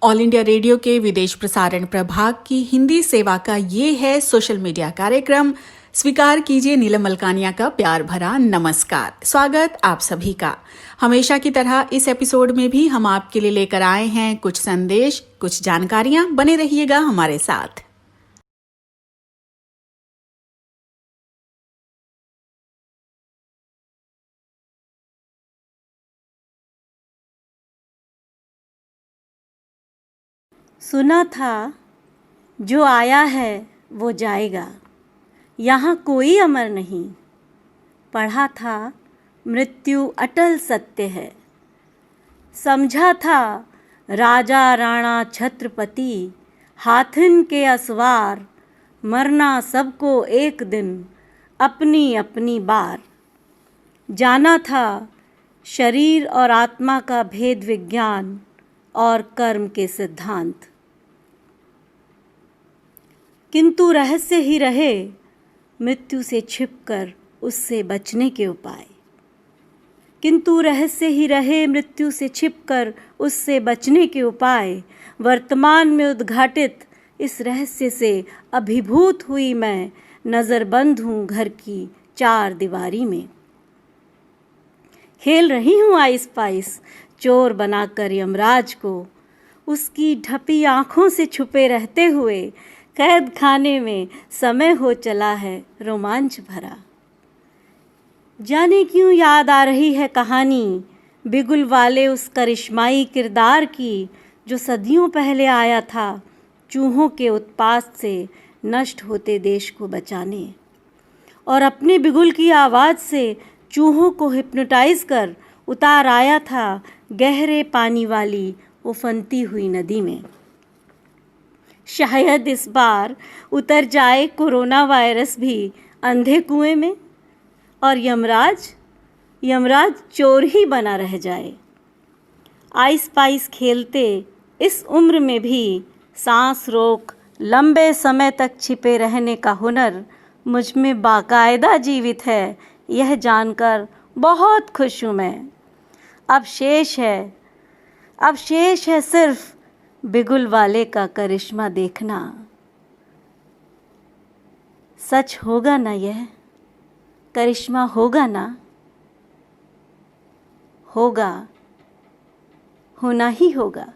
All India radio के विदेश प्रसारण प्रभाग की हिंदी सेवा का ये है सोशल मीडिया कार्यक्रम। स्वीकार कीजिए नीलम मलकानिया का प्यार भरा नमस्कार। स्वागत आप सभी का। हमेशा की तरह इस एपिसोड में भी हम आपके लिए लेकर आए हैं कुछ संदेश, कुछ जानकारियां। बने रहिएगा हमारे साथ। सुना था जो आया है वो जाएगा, यहाँ कोई अमर नहीं। पढ़ा था मृत्यु अटल सत्य है। समझा था राजा राणा छत्रपति हाथिन के असवार, मरना सबको एक दिन अपनी अपनी बार। जाना था शरीर और आत्मा का भेद विज्ञान और कर्म के सिद्धांत, किंतु रहस्य ही रहे मृत्यु से छिपकर उससे बचने के उपाय। किंतु रहस्य ही रहे मृत्यु से छिपकर उससे बचने के उपाय। वर्तमान में उद्घाटित इस रहस्य से अभिभूत हुई मैं, नज़रबंद हूँ घर की चार दीवारी में। खेल रही हूँ आइस पाइस चोर बनाकर यमराज को, उसकी ढपी आँखों से छुपे रहते हुए कैद खाने में समय हो चला है रोमांच भरा। जाने क्यों याद आ रही है कहानी बिगुल वाले उस करिश्माई किरदार की, जो सदियों पहले आया था चूहों के उत्पात से नष्ट होते देश को बचाने, और अपने बिगुल की आवाज़ से चूहों को हिप्नोटाइज कर उतार आया था गहरे पानी वाली उफनती हुई नदी में। शायद इस बार उतर जाए कोरोना वायरस भी अंधे कुएं में, और यमराज चोर ही बना रह जाए। आइस पाइस खेलते इस उम्र में भी सांस रोक लंबे समय तक छिपे रहने का हुनर मुझ में बाकायदा जीवित है, यह जानकर बहुत खुश हूँ मैं। अब शेष है सिर्फ बिगुल वाले का करिश्मा देखना। सच होगा ना यह करिश्मा, होगा ना? होगा, होना ही होगा।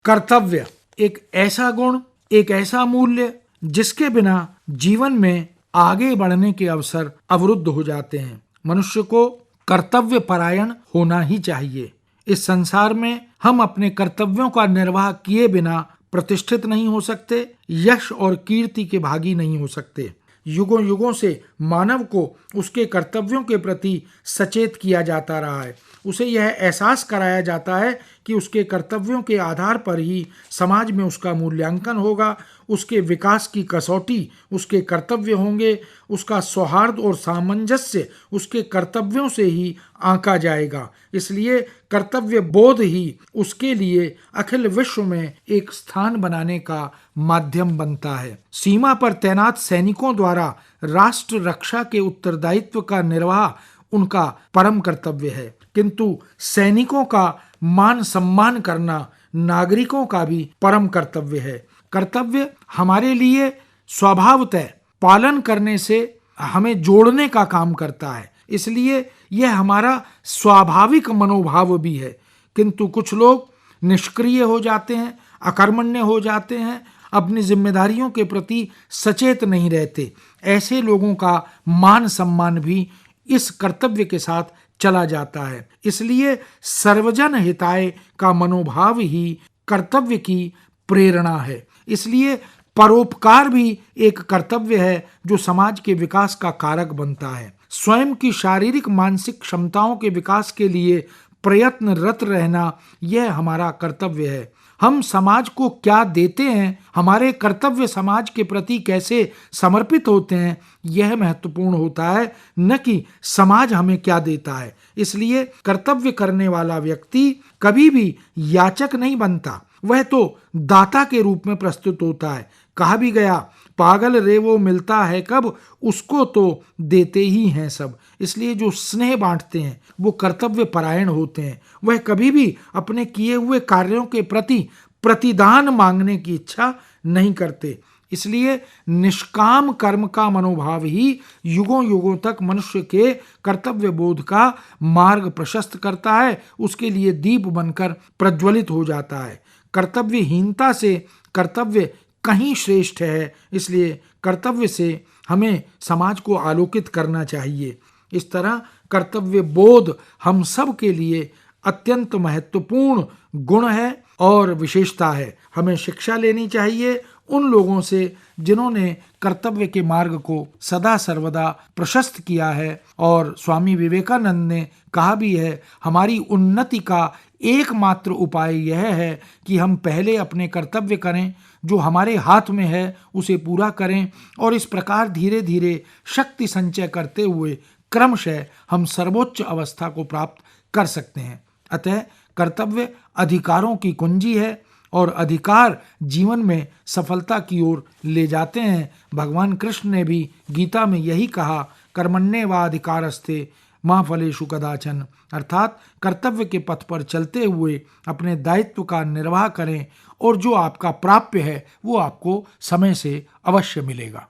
कर्तव्य एक ऐसा गुण, एक ऐसा मूल्य जिसके बिना जीवन में आगे बढ़ने के अवसर अवरुद्ध हो जाते हैं। मनुष्य को कर्तव्य परायण होना ही चाहिए। इस संसार में हम अपने कर्तव्यों का निर्वाह किए बिना प्रतिष्ठित नहीं हो सकते, यश और कीर्ति के भागी नहीं हो सकते। युगों युगों से मानव को उसके कर्तव्यों के प्रति सचेत किया जाता रहा है। उसे यह एहसास कराया जाता है कि उसके कर्तव्यों के आधार पर ही समाज में उसका मूल्यांकन होगा, उसके विकास की कसौटी उसके कर्तव्य होंगे, उसका सौहार्द और सामंजस्य उसके कर्तव्यों से ही आंका जाएगा। इसलिए कर्तव्य बोध ही उसके लिए अखिल विश्व में एक स्थान बनाने का माध्यम बनता है। सीमा पर तैनात सैनिकों द्वारा राष्ट्र रक्षा के उत्तरदायित्व का निर्वाह उनका परम कर्तव्य है, किंतु सैनिकों का मान सम्मान करना नागरिकों का भी परम कर्तव्य है। कर्तव्य हमारे लिए स्वभावतः पालन करने से हमें जोड़ने का काम करता है, इसलिए यह हमारा स्वाभाविक मनोभाव भी है। किंतु कुछ लोग निष्क्रिय हो जाते हैं, अकर्मण्य हो जाते हैं, अपनी जिम्मेदारियों के प्रति सचेत नहीं रहते। ऐसे लोगों का मान सम्मान भी इस कर्तव्य के साथ चला जाता है। इसलिए सर्वजन हिताय का मनोभाव ही कर्तव्य की प्रेरणा है। इसलिए परोपकार भी एक कर्तव्य है जो समाज के विकास का कारक बनता है। स्वयं की शारीरिक मानसिक क्षमताओं के विकास के लिए प्रयत्नरत रहना यह हमारा कर्तव्य है। हम समाज को क्या देते हैं, हमारे कर्तव्य समाज के प्रति कैसे समर्पित होते हैं, यह महत्वपूर्ण होता है, न कि समाज हमें क्या देता है। इसलिए कर्तव्य करने वाला व्यक्ति कभी भी याचक नहीं बनता, वह तो दाता के रूप में प्रस्तुत होता है। कहा भी गया, पागल रे वो मिलता है कब, उसको तो देते ही हैं सब। इसलिए जो स्नेह बांटते हैं वो कर्तव्य परायण होते हैं। वह कभी भी अपने किए हुए कार्यों के प्रति प्रतिदान मांगने की इच्छा नहीं करते। इसलिए निष्काम कर्म का मनोभाव ही युगों युगों तक मनुष्य के कर्तव्य बोध का मार्ग प्रशस्त करता है, उसके लिए दीप बनकर प्रज्वलित हो जाता है। कर्तव्यहीनता से कर्तव्य कहीं श्रेष्ठ है। इसलिए कर्तव्य से हमें समाज को आलोकित करना चाहिए। इस तरह कर्तव्य बोध हम सब के लिए अत्यंत महत्वपूर्ण गुण है और विशेषता है। हमें शिक्षा लेनी चाहिए उन लोगों से जिन्होंने कर्तव्य के मार्ग को सदा सर्वदा प्रशस्त किया है। और स्वामी विवेकानंद ने कहा भी है, हमारी उन्नति का एकमात्र उपाय यह है कि हम पहले अपने कर्तव्य करें, जो हमारे हाथ में है उसे पूरा करें, और इस प्रकार धीरे धीरे शक्ति संचय करते हुए क्रमशः हम सर्वोच्च अवस्था को प्राप्त कर सकते हैं। अतः कर्तव्य अधिकारों की कुंजी है और अधिकार जीवन में सफलता की ओर ले जाते हैं। भगवान कृष्ण ने भी गीता में यही कहा, कर्मण्येवाधिकारस्ते मा फलेषु कदाचन, अर्थात कर्तव्य के पथ पर चलते हुए अपने दायित्व का निर्वाह करें और जो आपका प्राप्य है वो आपको समय से अवश्य मिलेगा।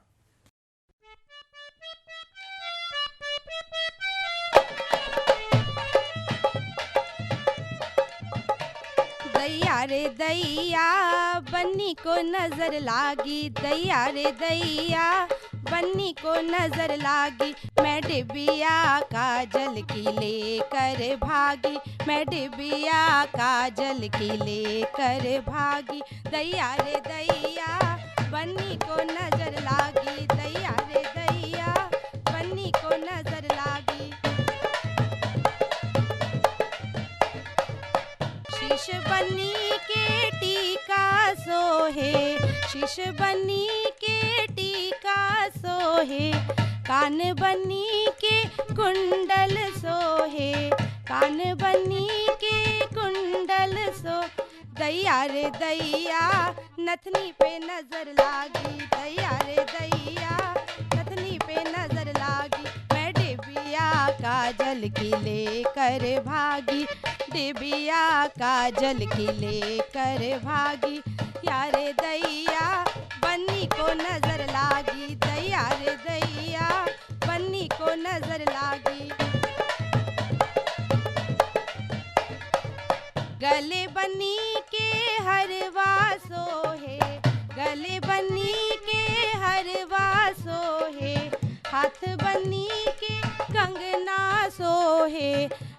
दैया रे दैया बन्नी को नजर लागी, दैया रे दैया बन्नी को नजर लागी, मैं डिबिया काजल की लेकर भागी, मैं डिबिया काजल की लेकर भागी, दैया रे दैया बन्नी को नजर लागी, दैया रे दैया बन्नी को नजर लागी। शीश बन्नी के टीका सोहे, शीश बन्नी के टीका सोहे, कान बन्नी के कुंडल सोहे, कान बन्नी के कुंडल सो, दैया रे दैया नथनी पे नजर लागी, दैया रे दैया नथनी पे नजर लागी, मैं डिबिया काजल की लेकर भागी, डिबिया काजल की लेकर भागी, यारे दैया बन्नी को नजर लागी, दैया रे दैया बन्नी को नजर लागी। गले बन्नी के हरवा सोहे, गले बन्नी के हरवा सोहे, हाथ बन्नी के कंगना सोहे,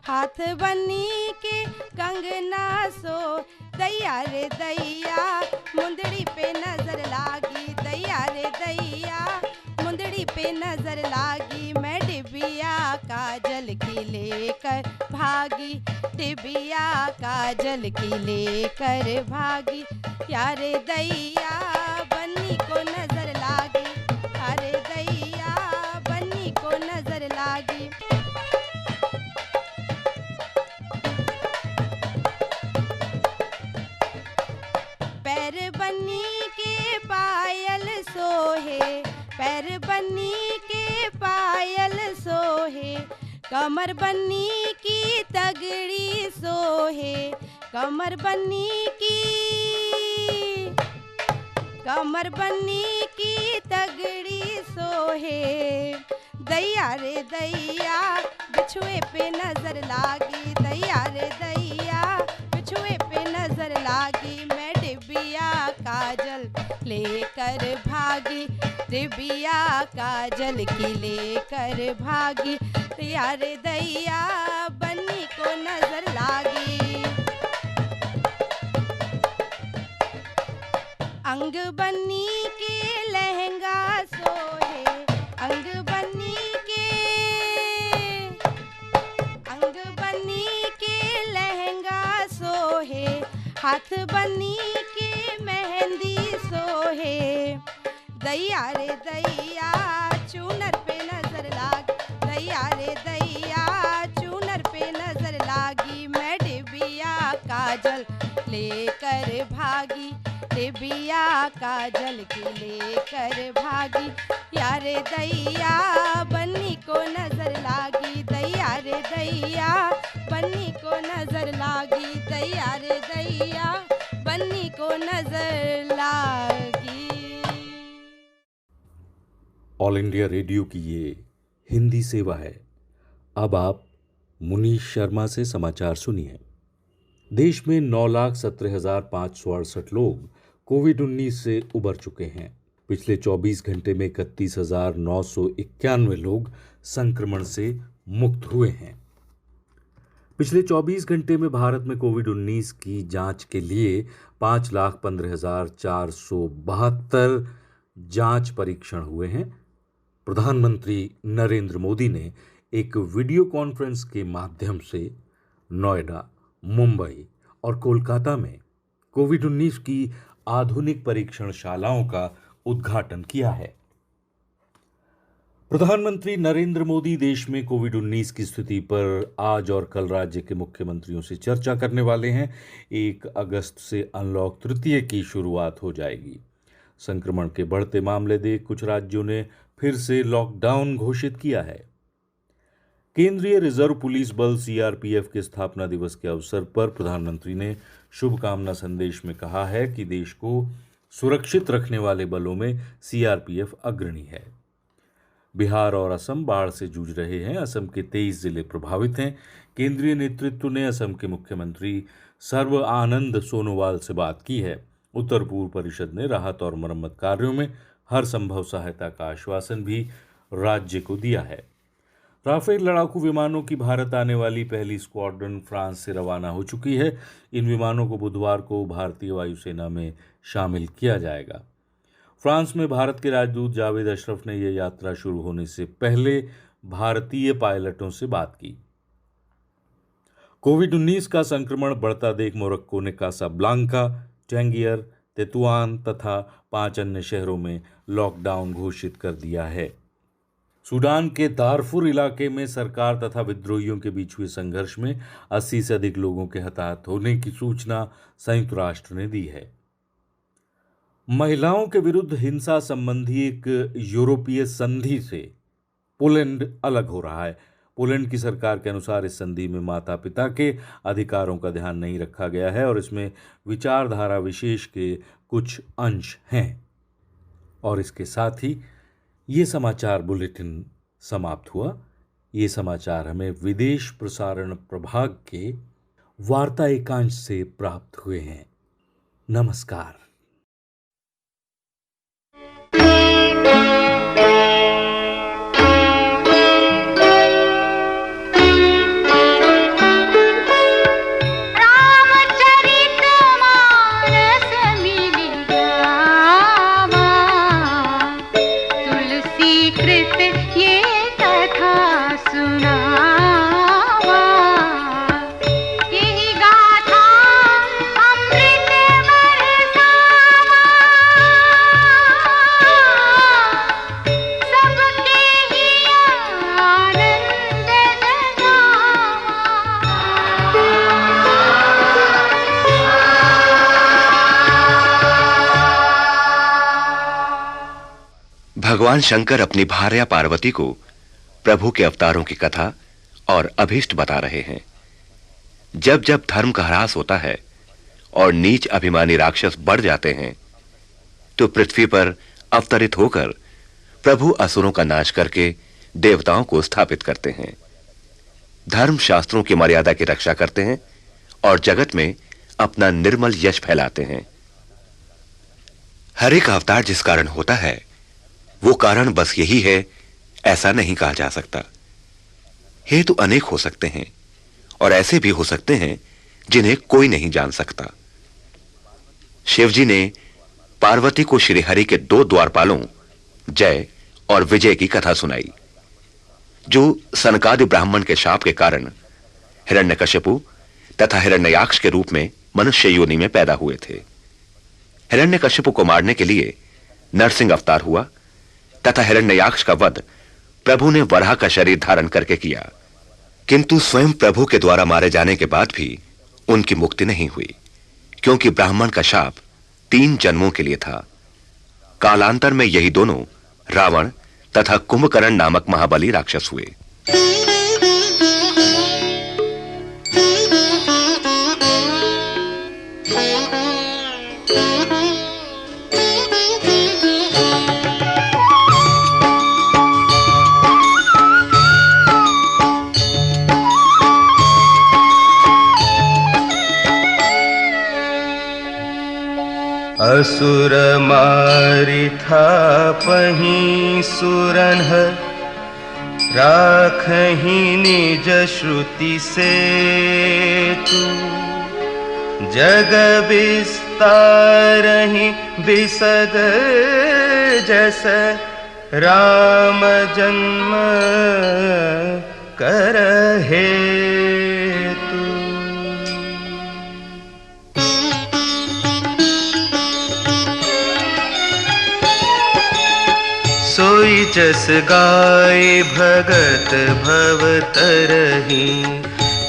हाथ बन्नी के कंगना सो, दैया रे दैया मुंदड़ी पे नजर लागी, दैया रे दैया मुंदड़ी पे नजर लागी, मैं डिबिया काजल की लेकर भागी, डिबिया काजल की लेकर भागी, यारे दैया बन्नी को नजर लागी, अरे दैया बन्नी को नजर लागी। पैर बन्नी के पायल सोहे, पैर बन्नी के पायल सोहे, कमर बन्नी की तगड़ी सोहे, कमर बन्नी की, कमर बन्नी की तगड़ी सोहे, दैया रे दैया बिछुए पे नजर लागी, दैया रे दैया बिछुए पे नजर लागी, मैं डिबिया काजल लेकर भागी, डिबिया काजल की लेकर भागी, दैया रे दैया बन्नी को नजर लागी। अंग बन्नी के लहंगा सोहे, अंग बन्नी के, अंग बन्नी के लहंगा सोहे, हाथ बन्नी के मेहंदी सोहे, दैया रे दैया चूनर पे नजर लागी, दैया रे दैया चूनर पे नजर लागी, मैं डिबिया काजल लेकर भागी, डिबिया डिबिया काजल की लेकर भागी, यारे दैया बन्नी को नजर लागी, दैया रे दैया बन्नी को नजर लागी, दैया रे दैया बन्नी को नजर लागी। ऑल इंडिया रेडियो की ये हिंदी सेवा है। अब आप मुनीश शर्मा से समाचार सुनिए। देश में 9,17,568 लोग कोविड-19 से उबर चुके हैं। पिछले 24 घंटे में 31,991 लोग संक्रमण से मुक्त हुए हैं। पिछले 24 घंटे में भारत में कोविड-19 की जांच के लिए 5,15,472 जांच परीक्षण हुए हैं। प्रधानमंत्री नरेंद्र मोदी ने एक वीडियो कॉन्फ्रेंस के माध्यम से नोएडा, मुंबई और कोलकाता में कोविड-19 की आधुनिक परीक्षणशालाओं का उद्घाटन किया है। प्रधानमंत्री नरेंद्र मोदी देश में कोविड-19 की स्थिति पर आज और कल राज्य के मुख्यमंत्रियों से चर्चा करने वाले हैं। 1 अगस्त से अनलॉक 3 की शुरुआत हो जाएगी। संक्रमण के बढ़ते मामले देख कुछ राज्यों ने फिर से लॉकडाउन घोषित किया है। केंद्रीय रिजर्व पुलिस बल सीआरपीएफ के स्थापना दिवस के अवसर पर प्रधानमंत्री ने शुभकामना संदेश में कहा है कि देश को सुरक्षित रखने वाले बलों में सीआरपीएफ अग्रणी है। बिहार और असम बाढ़ से जूझ रहे हैं। असम के 23 जिले प्रभावित हैं। केंद्रीय नेतृत्व ने असम के मुख्यमंत्री सर्बानंद सोनोवाल से बात की है। उत्तर पूर्व परिषद ने राहत और मरम्मत कार्यों में हर संभव सहायता का आश्वासन भी राज्य को दिया है। राफेल लड़ाकू विमानों की भारत आने वाली पहली स्क्वाड्रन फ्रांस से रवाना हो चुकी है। इन विमानों को बुधवार को भारतीय वायुसेना में शामिल किया जाएगा। फ्रांस में भारत के राजदूत जावेद अशरफ ने यह यात्रा शुरू होने से पहले भारतीय पायलटों से बात की। कोविड-19 का संक्रमण बढ़ता देख मोरक्को ने कासाब्लांका, टैंगियर, तेतुआन तथा 5 अन्य शहरों में लॉकडाउन घोषित कर दिया है। सूडान के दारफुर इलाके में सरकार तथा विद्रोहियों के बीच हुए संघर्ष में 80 से अधिक लोगों के हताहत होने की सूचना संयुक्त राष्ट्र ने दी है। महिलाओं के विरुद्ध हिंसा संबंधी एक यूरोपीय संधि से पोलैंड अलग हो रहा है। पोलैंड की सरकार के अनुसार इस संधि में माता पिता के अधिकारों का ध्यान नहीं रखा गया है और इसमें विचारधारा विशेष के कुछ अंश हैं। और इसके साथ ही ये समाचार बुलेटिन समाप्त हुआ। ये समाचार हमें विदेश प्रसारण प्रभाग के वार्ता एकांश से प्राप्त हुए हैं। नमस्कार। भगवान शंकर अपनी भार्या पार्वती को प्रभु के अवतारों की कथा और अभीष्ट बता रहे हैं। जब जब धर्म का ह्रास होता है और नीच अभिमानी राक्षस बढ़ जाते हैं तो पृथ्वी पर अवतरित होकर प्रभु असुरों का नाश करके देवताओं को स्थापित करते हैं। धर्म शास्त्रों की मर्यादा की रक्षा करते हैं और जगत में अपना निर्मल यश फैलाते हैं। हर एक अवतार जिस कारण होता है वो कारण बस यही है ऐसा नहीं कहा जा सकता। हेतु अनेक हो सकते हैं और ऐसे भी हो सकते हैं जिन्हें कोई नहीं जान सकता। शिवजी ने पार्वती को श्री हरि के 2 द्वारपालों जय और विजय की कथा सुनाई, जो सनकादि ब्राह्मण के शाप के कारण हिरण्यकश्यपु तथा हिरण्ययाक्ष के रूप में मनुष्य योनि में पैदा हुए थे। हिरण्यकश्यपु को मारने के लिए नरसिंह अवतार हुआ तथा हिरण्ययाक्ष का वध प्रभु ने वराह का शरीर धारण करके किया, किंतु स्वयं प्रभु के द्वारा मारे जाने के बाद भी उनकी मुक्ति नहीं हुई, क्योंकि ब्राह्मण का शाप 3 जन्मों के लिए था। कालांतर में यही दोनों रावण तथा कुंभकर्ण नामक महाबली राक्षस हुए। असुर मारि थापहि सुरन राखहि निज श्रुति से तू जग विस्तारहि बिसग जस राम जन्म करहे सोई जस गाय भगत भवतरहि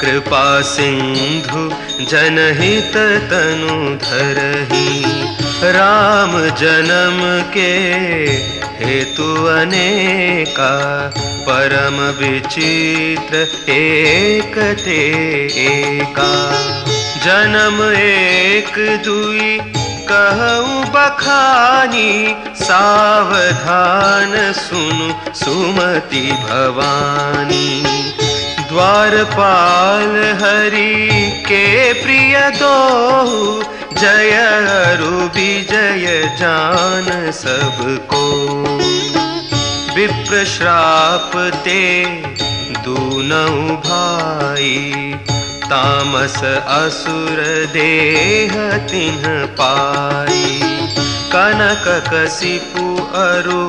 कृपा सिंधु जनहित तनु धरहि राम जन्म के हेतु अनेका परम विचित्र एक ते एका जन्म एक दुई कहूँ बखानी सावधान सुनु सुमति भवानी द्वारपाल हरि के प्रिय दोहु जय अरु विजय जान सबको विप्र श्राप ते दूनऊ भाई तामस असुर देह तिन्ह पाई कनक कसिपु अरु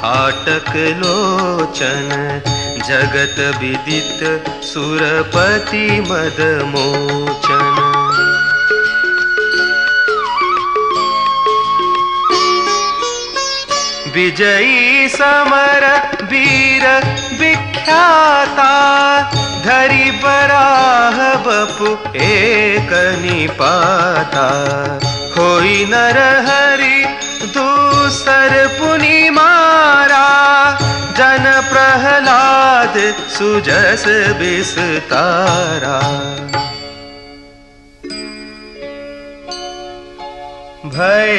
हाटक लोचन जगत विदित सुरपति मद मोचन विजयी समर वीर विख्याता धरि बराह बपु एक निपाता होई नर हरि दूसर पुनि मारा जन प्रहलाद सुजस विस्तारा भय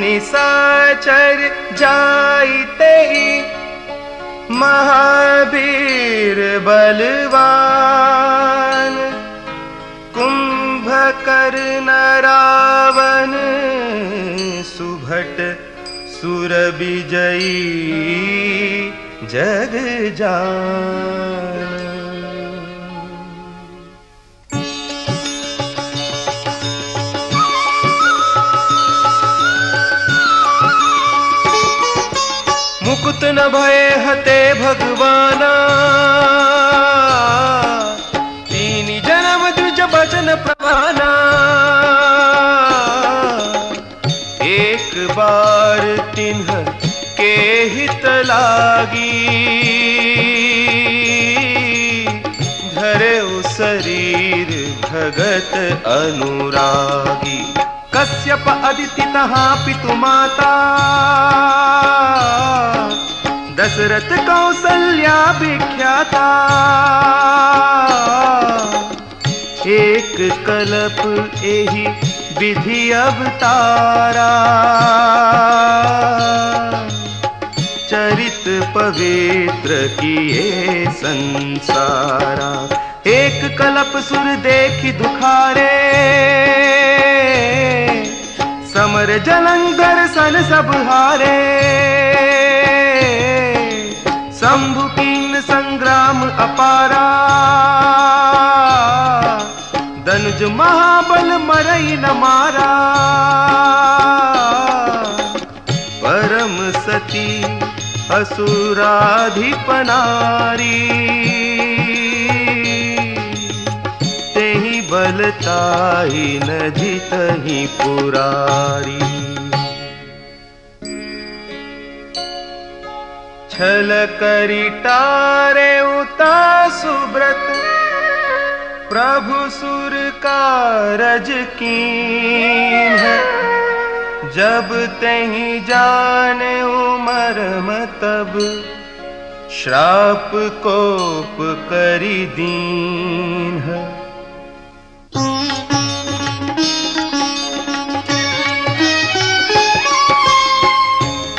निशाचर जाइते महावीर बलवान कुंभकर्ण रावण सुभट सुर विजयी जग जान मुकुत न भय हते भगवाना तीन जन्म द्विज बचन प्रवाना एक बार तिन्ह के हित लागी धरे शरीर भगत अनुरागी कश्यप अदिति तहा पितु माता दशरथ कौसल्या विख्याता एक कल्प एहि विधि अवतारा चरित पवित्र किए संसारा एक कल्प सुर देखि दुखारे समर जलंधर सन सब हारे शंभु कीन संग्राम अपारा धनुज महाबल मरई न मारा परम सती असुराधिपनारी तेहि बलताई न जितहि पुरारी छल करी टारे उता सुब्रत प्रभु सुर कारज कीन है जब तहीं जाने मरम तब श्राप कोप करी दीन है।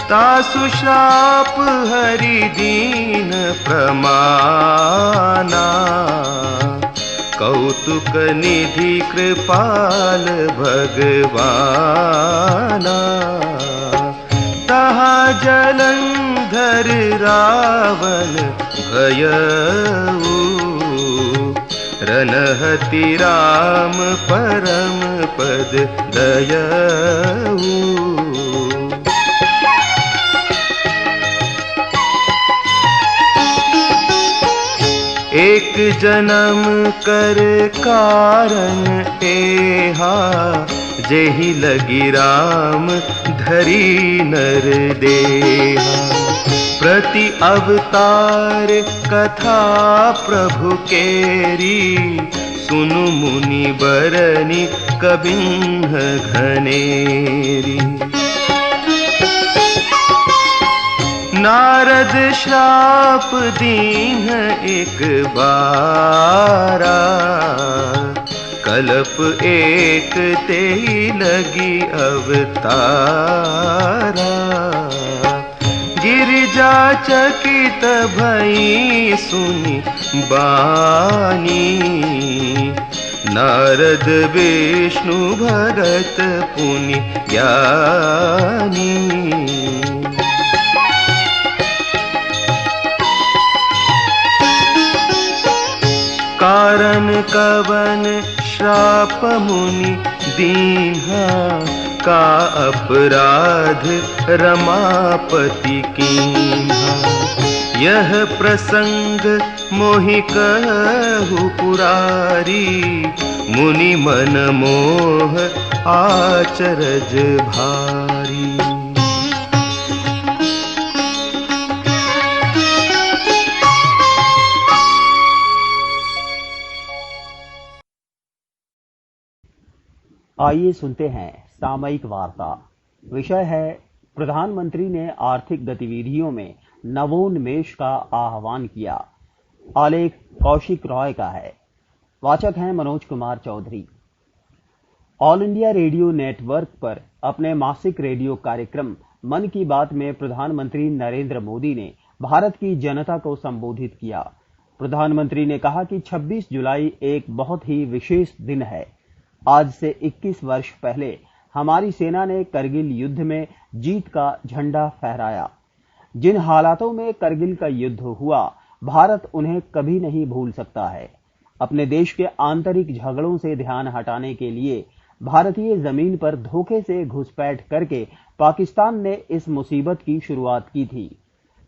तासु श्राप हरि दीन प्रमाना, कौतुक निधि कृपाल भगवाना। तहा जलंधर रावण भयऊ, रनहति राम परम पद दयऊ। एक जन्म कर कारण एहा, जेहि लगी राम धरी नर देहा। प्रति अवतार कथा प्रभु केरी, सुनु मुनि बरनी कबिन्ह घनेरी। नारद श्राप दीन एक बारा, कल्प एक ते लगी अवतारा। गिरिजा चकित भई सुनि बानी, नारद विष्णु भगत पुनि ज्ञानी। कारण कवन श्राप मुनि दीन्हा, का अपराध रमापति कीन्हा। यह प्रसंग मोहि कहु पुरारी, मुनि मन मोह आचरज भारी। आइए सुनते हैं सामयिक वार्ता। विषय है प्रधानमंत्री ने आर्थिक गतिविधियों में नवोन्मेष का आह्वान किया। आलेख कौशिक रॉय का है। वाचक हैं Manoj Kumar Chaudhary. All India Radio network पर अपने मासिक रेडियो कार्यक्रम मन की बात में प्रधानमंत्री नरेंद्र मोदी ने भारत की जनता को संबोधित किया। प्रधानमंत्री ने कहा कि 26 जुलाई एक बहुत ही विशेष दिन है। आज से 21 वर्ष पहले हमारी सेना ने करगिल युद्ध में जीत का झंडा फहराया। जिन हालातों में करगिल का युद्ध हुआ, भारत उन्हें कभी नहीं भूल सकता है। अपने देश के आंतरिक झगड़ों से ध्यान हटाने के लिए भारतीय जमीन पर धोखे से घुसपैठ करके पाकिस्तान ने इस मुसीबत की शुरुआत की थी।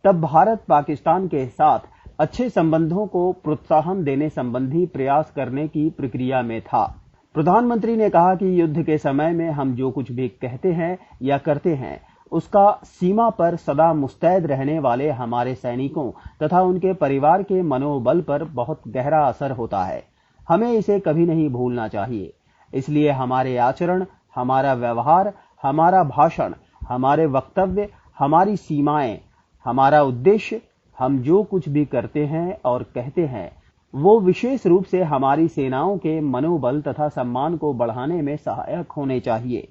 तब भारत पाकिस्तान के साथ अच्छे संबंधों को प्रोत्साहन देने संबंधी प्रयास करने की प्रक्रिया में था। प्रधानमंत्री ने कहा कि युद्ध के समय में हम जो कुछ भी कहते हैं या करते हैं, उसका सीमा पर सदा मुस्तैद रहने वाले हमारे सैनिकों तथा उनके परिवार के मनोबल पर बहुत गहरा असर होता है। हमें इसे कभी नहीं भूलना चाहिए। इसलिए हमारे आचरण, हमारा व्यवहार, हमारा भाषण, हमारे वक्तव्य, हमारी सीमाएं, हमारा उद्देश्य, हम जो कुछ भी करते हैं और कहते हैं, वो विशेष रूप से हमारी सेनाओं के मनोबल तथा सम्मान को बढ़ाने में सहायक होने चाहिए।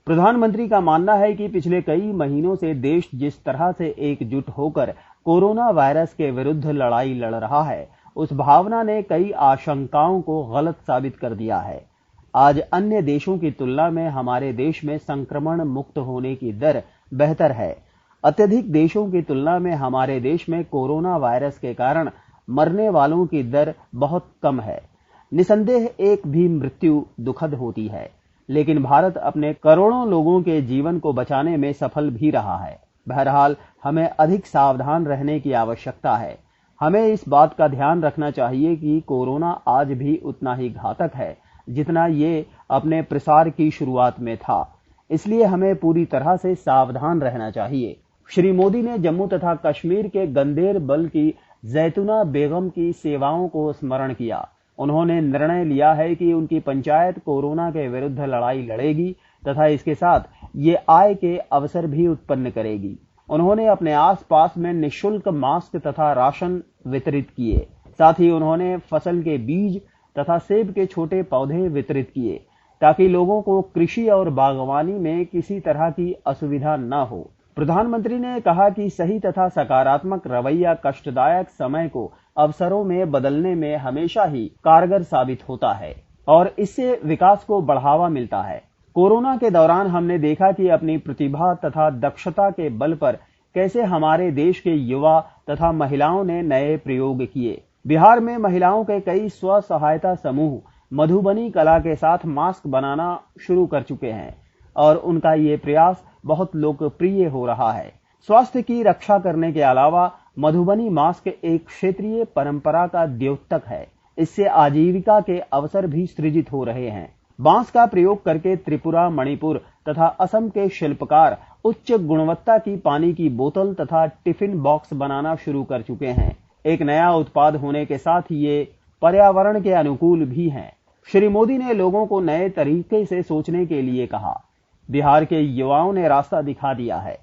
प्रधानमंत्री का मानना है कि पिछले कई महीनों से देश जिस तरह से एकजुट होकर कोरोना वायरस के विरुद्ध लड़ाई लड़ रहा है, उस भावना ने कई आशंकाओं को गलत साबित कर दिया है। आज अन्य देशों की तुलना में हमारे देश में संक्रमण मुक्त होने की दर बेहतर है। अत्यधिक देशों की तुलना में हमारे देश में कोरोना वायरस के कारण मरने वालों की दर बहुत कम है। निसंदेह एक भी मृत्यु दुखद होती है, लेकिन भारत अपने करोड़ों लोगों के जीवन को बचाने में सफल भी रहा है। बहरहाल हमें अधिक सावधान रहने की आवश्यकता है। हमें इस बात का ध्यान रखना चाहिए कि कोरोना आज भी उतना ही घातक है जितना ये अपने प्रसार की शुरुआत में था। इसलिए हमें पूरी तरह से सावधान रहना चाहिए। श्री मोदी ने जम्मू तथा कश्मीर के गंदेर बल की जैतूना बेगम की सेवाओं को स्मरण किया। उन्होंने निर्णय लिया है कि उनकी पंचायत कोरोना के विरुद्ध लड़ाई लड़ेगी तथा इसके साथ ये आय के अवसर भी उत्पन्न करेगी। उन्होंने अपने आसपास में निःशुल्क मास्क तथा राशन वितरित किए। साथ ही उन्होंने फसल के बीज तथा सेब के छोटे पौधे वितरित किए ताकि लोगों को कृषि और बागवानी में किसी तरह की असुविधा न हो। प्रधानमंत्री ने कहा कि सही तथा सकारात्मक रवैया कष्टदायक समय को अवसरों में बदलने में हमेशा ही कारगर साबित होता है और इससे विकास को बढ़ावा मिलता है। कोरोना के दौरान हमने देखा कि अपनी प्रतिभा तथा दक्षता के बल पर कैसे हमारे देश के युवा तथा महिलाओं ने नए प्रयोग किए। बिहार में महिलाओं के कई स्व सहायता समूह मधुबनी कला के साथ मास्क बनाना शुरू कर चुके हैं और उनका ये प्रयास बहुत लोकप्रिय हो रहा है। स्वास्थ्य की रक्षा करने के अलावा मधुबनी मास्क एक क्षेत्रीय परंपरा का द्योतक है। इससे आजीविका के अवसर भी सृजित हो रहे हैं। बांस का प्रयोग करके त्रिपुरा, मणिपुर तथा असम के शिल्पकार उच्च गुणवत्ता की पानी की बोतल तथा टिफिन बॉक्स बनाना शुरू कर चुके हैं। एक नया उत्पाद होने के साथ ये पर्यावरण के अनुकूल भी हैं। श्री मोदी ने लोगों को नए तरीके से सोचने के लिए कहा। बिहार के युवाओं ने रास्ता दिखा दिया है।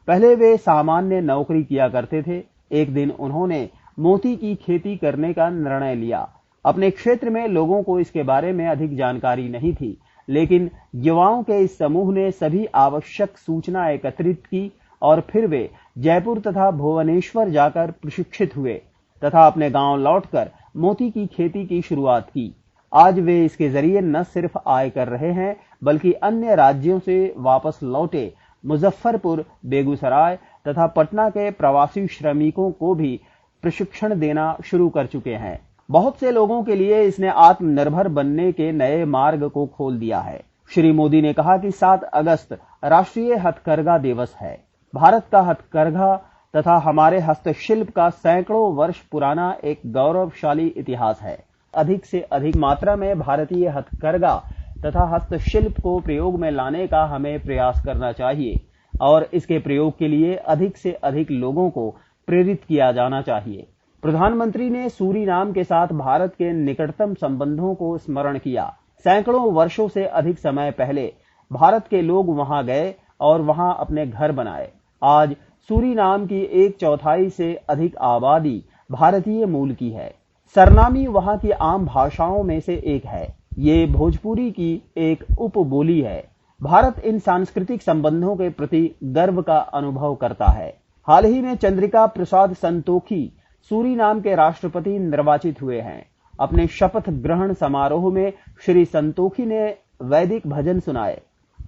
पहले वे सामान्य नौकरी किया करते थे। एक दिन उन्होंने मोती की खेती करने का निर्णय लिया। अपने क्षेत्र में लोगों को इसके बारे में अधिक जानकारी नहीं थी, लेकिन युवाओं के इस समूह ने सभी आवश्यक सूचना एकत्रित की और फिर वे जयपुर तथा भुवनेश्वर जाकर प्रशिक्षित हुए तथा अपने गांव लौटकर मोती की खेती की शुरुआत की। आज वे इसके जरिए न सिर्फ आय कर रहे हैं, बल्कि अन्य राज्यों से वापस लौटे मुजफ्फरपुर, बेगूसराय तथा पटना के प्रवासी श्रमिकों को भी प्रशिक्षण देना शुरू कर चुके हैं। बहुत से लोगों के लिए इसने आत्मनिर्भर बनने के नए मार्ग को खोल दिया है। श्री मोदी ने कहा कि 7 अगस्त राष्ट्रीय हथकरघा दिवस है। भारत का हथकरघा तथा हमारे हस्तशिल्प का सैकड़ों वर्ष पुराना एक गौरवशाली इतिहास है। अधिक से अधिक मात्रा में भारतीय हथकरघा तथा हस्तशिल्प को प्रयोग में लाने का हमें प्रयास करना चाहिए और इसके प्रयोग के लिए अधिक से अधिक लोगों को प्रेरित किया जाना चाहिए। प्रधानमंत्री ने सूरीनाम के साथ भारत के निकटतम संबंधों को स्मरण किया। सैकड़ों वर्षों से अधिक समय पहले भारत के लोग वहां गए और वहां अपने घर बनाए। आज सूरीनाम की 1/4 से अधिक आबादी भारतीय मूल की है। सरनामी वहां की आम भाषाओं में से एक है। ये भोजपुरी की एक उपबोली है। भारत इन सांस्कृतिक संबंधों के प्रति गर्व का अनुभव करता है। हाल ही में चंद्रिका प्रसाद संतोखी सूरीनाम के राष्ट्रपति निर्वाचित हुए हैं। अपने शपथ ग्रहण समारोह में श्री संतोखी ने वैदिक भजन सुनाए।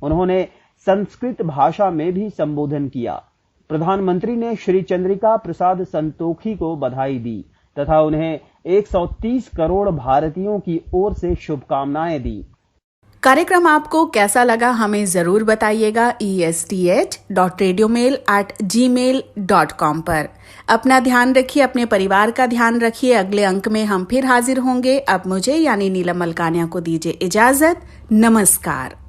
उन्होंने संस्कृत भाषा में भी संबोधन किया। प्रधानमंत्री ने श्री चंद्रिका प्रसाद संतोखी को बधाई दी तथा उन्हें 130 करोड़ भारतीयों की ओर से शुभकामनाएं दी। कार्यक्रम आपको कैसा लगा हमें जरूर बताइएगा esth.radiomail@gmail.com पर। अपना ध्यान रखिए, अपने परिवार का ध्यान रखिए। अगले अंक में हम फिर हाजिर होंगे। अब मुझे यानी नीलम मलकानिया को दीजिए इजाजत। नमस्कार।